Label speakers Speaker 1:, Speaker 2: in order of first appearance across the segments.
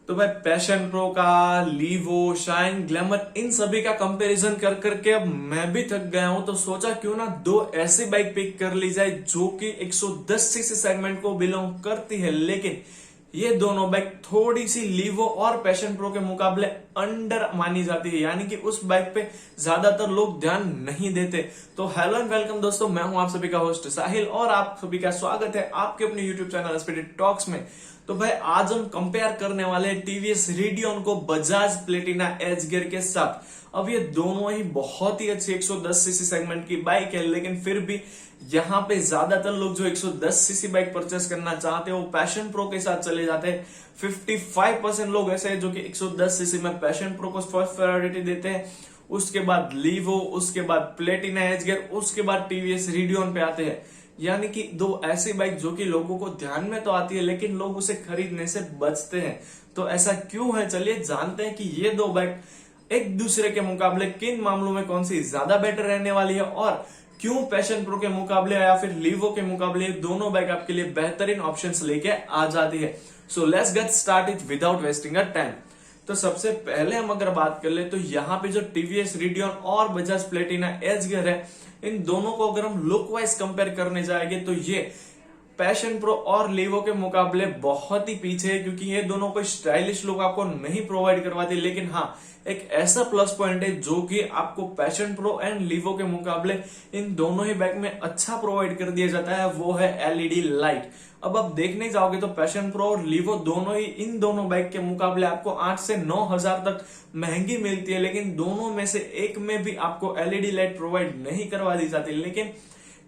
Speaker 1: तो भाई passion pro का, लीवो, शाइन, ग्लैमर, इन सभी का कंपैरिजन कर करके अब मैं भी थक गया हूं। तो सोचा क्यों ना दो ऐसी बाइक पिक कर ली जाए जो कि 110 सीसी सेगमेंट को बिलोंग करती है, लेकिन ये दोनों बाइक थोड़ी सी लीवो और पैशन प्रो के मुकाबले अंडर मानी जाती है, यानी कि उस बाइक पे ज्यादातर लोग ध्यान नहीं देते। तो हेलो एंड वेलकम दोस्तों, मैं हूं आप सभी का होस्ट साहिल और आप सभी का स्वागत है आपके अपने यूट्यूब चैनल एसपीडी टॉक्स में। तो भाई आज हम कंपेयर करने वाले हैं टीवीएस रेडियन को बजाज प्लेटिना एज गियर के साथ। अब ये दोनों ही बहुत ही अच्छी 110 सीसी सेगमेंट की बाइक है, लेकिन फिर भी यहाँ पे ज्यादातर लोग जो 110 सीसी बाइक परचेस करना चाहते हैं वो पैशन प्रो के साथ चले जाते हैं। 55% लोग ऐसे हैं जो कि 110 सीसी में पैशन प्रो को फर्स्ट प्रायोरिटी देते हैं, उसके बाद लीवो, उसके बाद प्लेटिना एज गियर, उसके बाद टीवीएस रेडियन पे आते हैं। यानी कि दो ऐसी बाइक जो कि लोगों को ध्यान में तो आती है लेकिन लोग उसे खरीदने से बचते हैं। तो ऐसा क्यों है, चलिए जानते हैं कि ये दो बाइक एक दूसरे के मुकाबले किन मामलों में कौन सी ज्यादा बेटर रहने वाली है और क्यों पैशन प्रो के मुकाबले या फिर लीवो के मुकाबले दोनों बाइक आपके लिए बेहतरीन ऑप्शंस लेके आ जाती है। So let's get started without wasting a time. तो सबसे पहले हम अगर बात कर ले तो यहाँ पे जो टीवीएस रेडियन और बजाज प्लेटिना एज गियर है, इन दोनों को अगर हम लुक वाइज कंपेयर करने जाएंगे तो ये पैशन प्रो और लीवो के मुकाबले बहुत ही पीछे है, क्योंकि ये दोनों को स्टाइलिश लुक आपको नहीं प्रोवाइड करवाती। लेकिन हाँ, एक ऐसा प्लस पॉइंट है जो कि आपको पैशन प्रो एंड लीवो के मुकाबले इन दोनों ही बाइक में अच्छा प्रोवाइड कर दिया जाता है, वो है एलईडी लाइट। अब आप देखने जाओगे तो पैशन प्रो और लीवो दोनों ही इन दोनों बाइक के मुकाबले आपको 8 से 9 हजार तक महंगी मिलती है, लेकिन दोनों में से एक में भी आपको एलईडी लाइट प्रोवाइड नहीं करवा दी जाती। लेकिन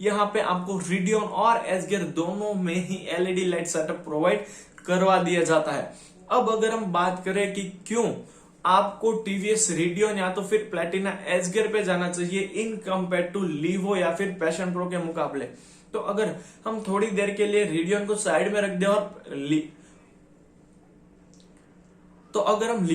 Speaker 1: यहाँ पे आपको रेडियन और एज गियर दोनों में ही एलईडी लाइट सेटअप प्रोवाइड करवा दिया जाता है। अब अगर हम बात करें कि क्यों आपको टीवीएस रेडियन या तो फिर प्लेटिना एज गियर पे जाना चाहिए इन कंपेयर टू लीवो या फिर पैशन प्रो के मुकाबले, तो अगर हम थोड़ी देर के लिए रेडियन को साइड में रख दें और अगर हम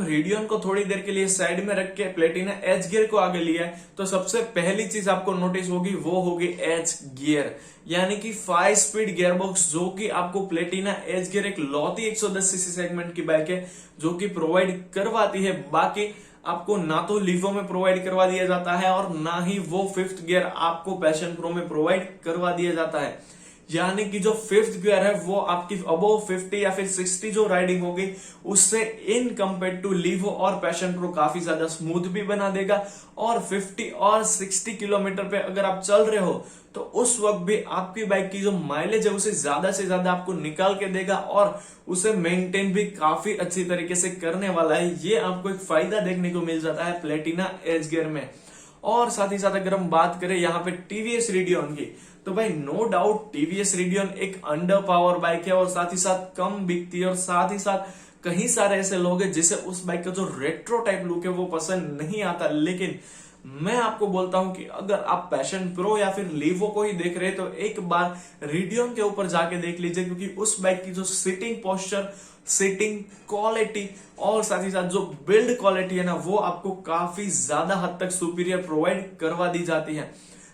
Speaker 1: रेडियन को थोड़ी देर के लिए साइड में रख के प्लेटिना एज गियर को आगे लिया है, तो सबसे पहली चीज आपको नोटिस होगी वो होगी एज गियर, यानी कि 5 स्पीड गियर बॉक्स, जो कि आपको प्लेटिना एज गियर एक लौती 110 सीसी सेगमेंट की बाइक है जो कि प्रोवाइड करवाती है। बाकी आपको ना तो लीवो में प्रोवाइड करवा दिया जाता है और ना ही वो 5th गियर आपको पैशन प्रो में प्रोवाइड करवा दिया जाता है। यानी कि जो 5th गियर है वो आपकी अबव 50 या फिर 60 जो राइडिंग होगी उससे इन कंपेयर टू लीवो और पैशन प्रो काफी ज्यादा स्मूथ भी बना देगा। और 50 और 60 किलोमीटर पे अगर आप चल रहे हो तो उस वक्त भी आपकी बाइक की जो माइलेज है उसे ज्यादा से ज्यादा आपको निकाल के देगा और उसे मेंटेन भी काफी अच्छी तरीके से करने वाला है। ये आपको एक फायदा देखने को मिल जाता है प्लेटिना एज गियर में। और साथ ही साथ अगर हम बात करें यहाँ पे टीवीएस रेडियन की, तो भाई नो डाउट टीवीएस रेडियन एक अंडर पावर बाइक है और साथ ही साथ कम बिकती है और साथ ही साथ कहीं सारे ऐसे लोग हैं जिसे उस बाइक का जो रेट्रो टाइप लुक है वो पसंद नहीं आता। लेकिन मैं आपको बोलता हूं कि अगर आप पैशन प्रो या फिर लीवो को ही देख रहे हैं तो एक बार रेडियन के ऊपर जाके देख लीजिए, क्योंकि उस बाइक की जो सिटिंग पोस्चर, सिटिंग क्वालिटी और साथ ही साथ जो बिल्ड क्वालिटी है ना, वो आपको काफी ज्यादा हद तक सुपीरियर प्रोवाइड करवा दी जाती है।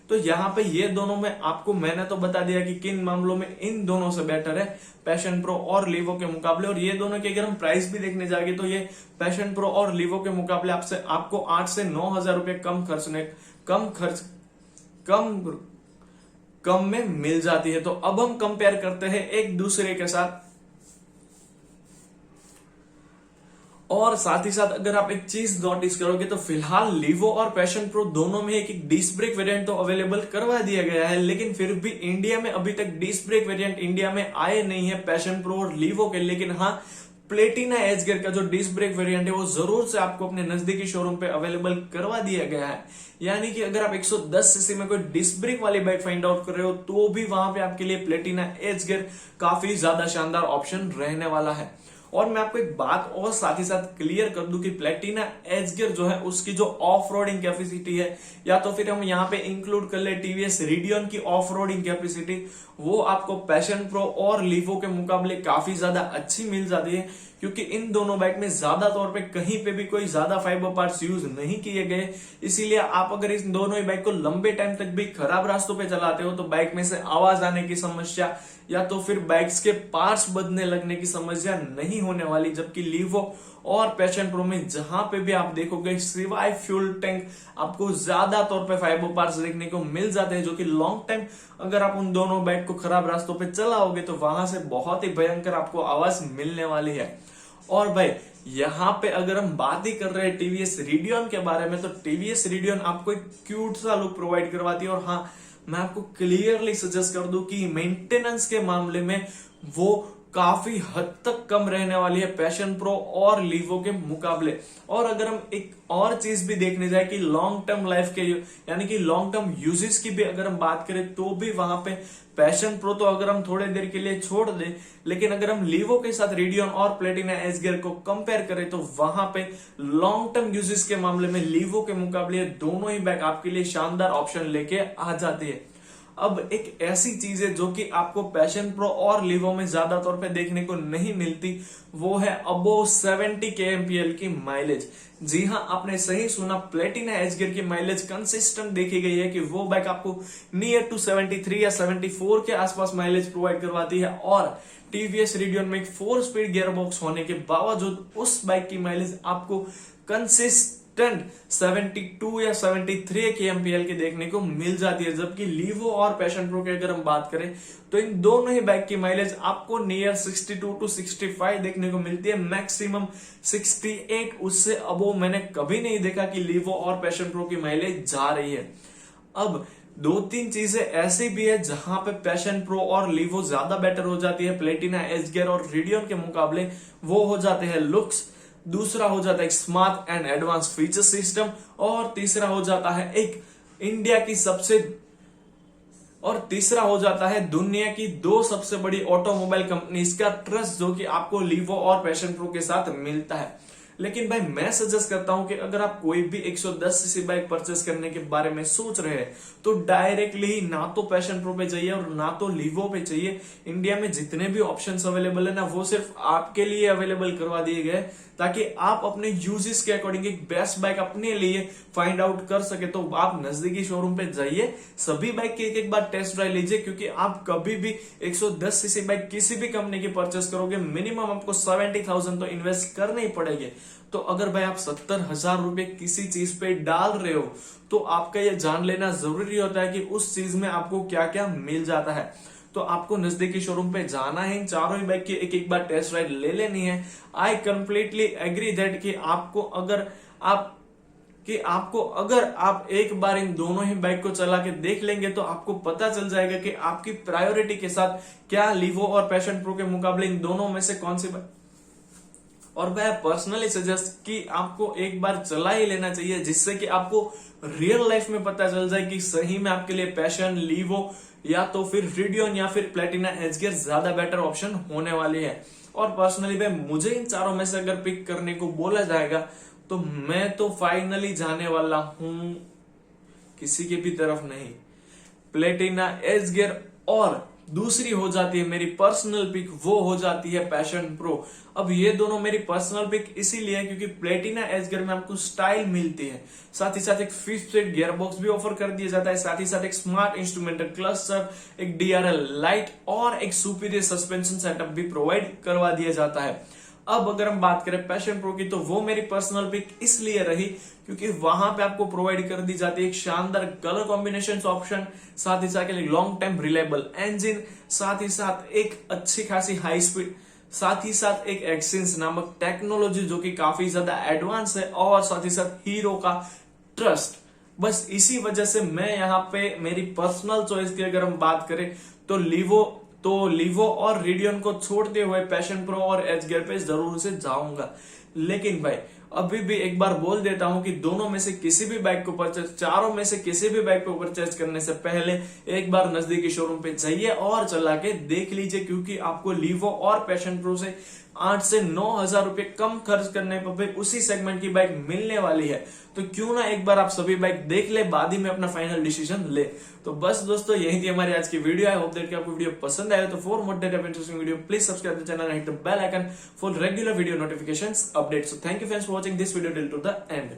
Speaker 1: तो यहाँ पे ये दोनों में आपको मैंने तो बता दिया कि किन मामलों में इन दोनों से बेटर है पैशन प्रो और लीवो के मुकाबले। और ये दोनों की अगर हम प्राइस भी देखने जाएंगे तो ये पैशन प्रो और लीवो के मुकाबले आपको 8 से 9 हजार रुपए कम में मिल जाती है। तो अब हम कंपेयर करते हैं एक दूसरे के साथ। और साथ ही साथ अगर आप एक चीज नोटिस करोगे तो फिलहाल लीवो और पैशन प्रो दोनों में एक डिस्क ब्रेक वेरिएंट तो अवेलेबल करवा दिया गया है, लेकिन फिर भी इंडिया में अभी तक डिस्क ब्रेक वेरिएंट इंडिया में आए नहीं है पैशन प्रो और लीवो के। लेकिन हाँ, प्लेटिना एज गियर का जो डिस्क ब्रेक वेरिएंट है वो जरूर से आपको अपने नजदीकी शोरूम पे अवेलेबल करवा दिया गया है। यानी कि अगर आप 110 सीसी में कोई डिस्क ब्रेक वाली बाइक फाइंड आउट कर रहे हो तो भी वहां पे आपके लिए प्लेटिना एज गियर काफी ज्यादा शानदार ऑप्शन रहने वाला है। और मैं आपको एक बात और साथ ही साथ क्लियर कर दूं कि प्लेटिना एज गियर जो है उसकी जो ऑफ रोडिंग कैपेसिटी है, या तो फिर हम यहाँ पे इंक्लूड कर ले टीवीएस रेडियन की ऑफ रोडिंग कैपेसिटी, वो आपको पैशन प्रो और लीवो के मुकाबले काफी ज्यादा अच्छी मिल जाती है। क्योंकि इन दोनों बाइक में ज्यादा तौर पे कहीं पे भी कोई ज्यादा फाइबर पार्ट्स यूज नहीं किए गए। इसीलिए आप अगर इन दोनों ही बाइक को लंबे टाइम तक भी खराब रास्तों पे चलाते हो तो बाइक में से आवाज आने की समस्या या तो फिर बाइक्स के पार्ट्स बदलने लगने की समस्या नहीं होने वाली। जबकि लीवो और पैशन प्रो में जहां पे भी आप देखोगे सिवाय फ्यूल टैंक आपको ज्यादा तौर पे फाइबर पार्ट्स देखने को मिल जाते हैं, जो कि लॉन्ग टाइम अगर आप उन दोनों बाइक को खराब रास्तों पे चलाओगे तो वहां से बहुत ही भयंकर आपको आवाज मिलने वाली है। और भाई यहाँ पे अगर हम बात ही कर रहे हैं टीवीएस रेडियन के बारे में, तो टीवीएस रेडियन आपको एक क्यूट सा लुक प्रोवाइड करवाती है। और हाँ, मैं आपको क्लियरली सजेस्ट कर दूं कि मेंटेनेंस के मामले में वो काफी हद तक कम रहने वाली है पैशन प्रो और लीवो के मुकाबले। और अगर हम एक और चीज भी देखने जाए कि लॉन्ग टर्म लाइफ के यानी कि लॉन्ग टर्म यूजेस की भी अगर हम बात करें तो भी वहां पे पैशन प्रो तो अगर हम थोड़े देर के लिए छोड़ दें, लेकिन अगर हम लीवो के साथ रेडियन और प्लेटिना एज गियर को कंपेयर करें तो वहां पे लॉन्ग टर्म यूजेस के मामले में लीवो के मुकाबले दोनों ही बाइक आपके लिए शानदार ऑप्शन लेके आ जाती है। अब एक ऐसी चीज है जो कि आपको पैशन प्रो और लीवो में ज्यादा तौर पे देखने को नहीं मिलती, वो है अबोव 70 kmpl की माइलेज। जी हाँ, आपने सही सुना, प्लेटिना एज गियर की माइलेज कंसिस्टेंट देखी गई है कि वो बाइक आपको नियर टू 73 या 74 के आसपास माइलेज प्रोवाइड करवाती है। और टीवीएस रेडियन में एक 4 स्पीड गियर बॉक्स होने के बावजूद उस बाइक की माइलेज आपको कंसिस्टेंट 72 या 73 kmpl की देखने को मिल जाती है। जबकि लीवो और पैशन प्रो की अगर हम बात करें तो इन दोनों ही बाइक की माइलेज आपको नियर 62 टू 65 देखने को मिलती है, मैक्सिमम 68। उससे अबो मैंने कभी नहीं देखा कि लीवो और पैशन प्रो की माइलेज जा रही है। अब 2-3 चीजें ऐसी भी है जहां पे पैशन प्रो और लीवो ज्यादा बेटर हो जाती है प्लेटिना एज गियर और रेडियन के मुकाबले। वो हो जाते हैं लुक्स, दूसरा हो जाता है एक smart and advance feature system, और तीसरा हो जाता है एक इंडिया की तीसरा हो जाता है दुनिया की 2 सबसे बड़ी ऑटोमोबाइल कंपनीज का ट्रस्ट, जो कि आपको लीवो और पैशन प्रो के साथ मिलता है। लेकिन भाई मैं सजेस्ट करता हूं कि अगर आप कोई भी 110 सीसी बाइक परचेस करने के बारे में सोच रहे हैं तो डायरेक्टली ही ना तो पैशन प्रो पे चाहिए और ना तो लीवो पे चाहिए। इंडिया में जितने भी ऑप्शंस अवेलेबल है ना, वो सिर्फ आपके लिए अवेलेबल करवा दिए गए ताकि आप अपने यूजेस के अकॉर्डिंग एक बेस्ट बाइक अपने लिए फाइंड आउट कर सके। तो आप नजदीकी शोरूम पे जाइए, सभी बाइक की एक बार टेस्ट ड्राइव लीजिए, क्योंकि आप कभी भी 110 सीसी बाइक किसी भी कंपनी की परचेस करोगे मिनिमम आपको 70,000 तो इन्वेस्ट करने ही पड़ेंगे। तो अगर भाई आप 70,000 रुपए किसी चीज पे डाल रहे हो तो आपका ये जान लेना जरूरी होता है कि उस चीज में आपको क्या क्या मिल जाता है। तो आपको नजदीकी शोरूम पे जाना है, इन चारों ही बाइक की एक बार टेस्ट राइड ले लेनी है। आई कंप्लीटली एग्री दैट कि अगर आप एक बार इन दोनों ही बाइक को चला के देख लेंगे तो आपको पता चल जाएगा कि आपकी प्रायोरिटी के साथ क्या लीवो और पैशन प्रो के मुकाबले इन दोनों में से कौन सी बाइक। और मैं पर्सनली सजेस्ट कि आपको एक बार चला ही लेना चाहिए, जिससे कि आपको रियल लाइफ में पता चल जाए कि सही में आपके लिए पैशन, लीवो या तो फिर रेडियन या फिर प्लेटिना एज गियर ज्यादा बेटर ऑप्शन होने वाली है। और पर्सनली भाई मुझे इन चारों में से अगर पिक करने को बोला जाएगा तो मैं तो फाइनली जाने वाला हूं किसी के भी तरफ नहीं, प्लेटिना एज गियर, और दूसरी हो जाती है मेरी पर्सनल पिक, वो हो जाती है पैशन प्रो। अब ये दोनों मेरी पर्सनल पिक इसीलिए है क्योंकि प्लेटिना एज गियर में आपको स्टाइल मिलती है, साथ ही साथ एक 5 स्पीड गियर बॉक्स भी ऑफर कर दिया जाता है, साथ ही साथ एक स्मार्ट इंस्ट्रूमेंटल क्लस्टर, एक DRL लाइट और एक सुपीरियर सस्पेंशन सेटअप भी प्रोवाइड करवा दिया जाता है। अब अगर हम बात करें पैशन प्रो की तो वो मेरी पर्सनल पिक इसलिए रही क्योंकि वहां पे आपको प्रोवाइड कर दी जाती है एक शानदार कलर कॉम्बिनेशन ऑप्शन, साथ ही साथ लॉन्ग टाइम रिलायबल इंजन, साथ ही साथ एक अच्छी खासी हाई स्पीड, साथ ही साथ एक एक्सेंस नामक टेक्नोलॉजी जो कि काफी ज्यादा एडवांस है, और साथ ही साथ हीरो का ट्रस्ट। बस इसी वजह से मैं यहाँ पे मेरी पर्सनल चॉइस की अगर हम बात करें तो लीवो और रेडियन को छोड़ते हुए पैशन प्रो और एज गियर पे जरूर से जाऊंगा। लेकिन भाई अभी भी एक बार बोल देता हूं कि दोनों में से किसी भी बाइक को परचेज, चारों में से किसी भी बाइक को परचेज करने से पहले एक बार नजदीकी शोरूम पे जाइए और चला के देख लीजिए, क्योंकि आपको लीवो और पैशन प्रो से 8 से 9 हजार रुपए कम खर्च करने पर भी उसी सेगमेंट की बाइक मिलने वाली है। तो क्यों ना एक बार आप सभी बाइक देख ले, बाद ही में अपना फाइनल डिसीजन ले। तो बस दोस्तों यही थी हमारी आज की वीडियो। आई होप दैट कि आपको वीडियो पसंद आया। तो for more date of interesting video please subscribe the channel and hit the bell icon for regular video notifications updates. So thank you friends for watching this video till to the and.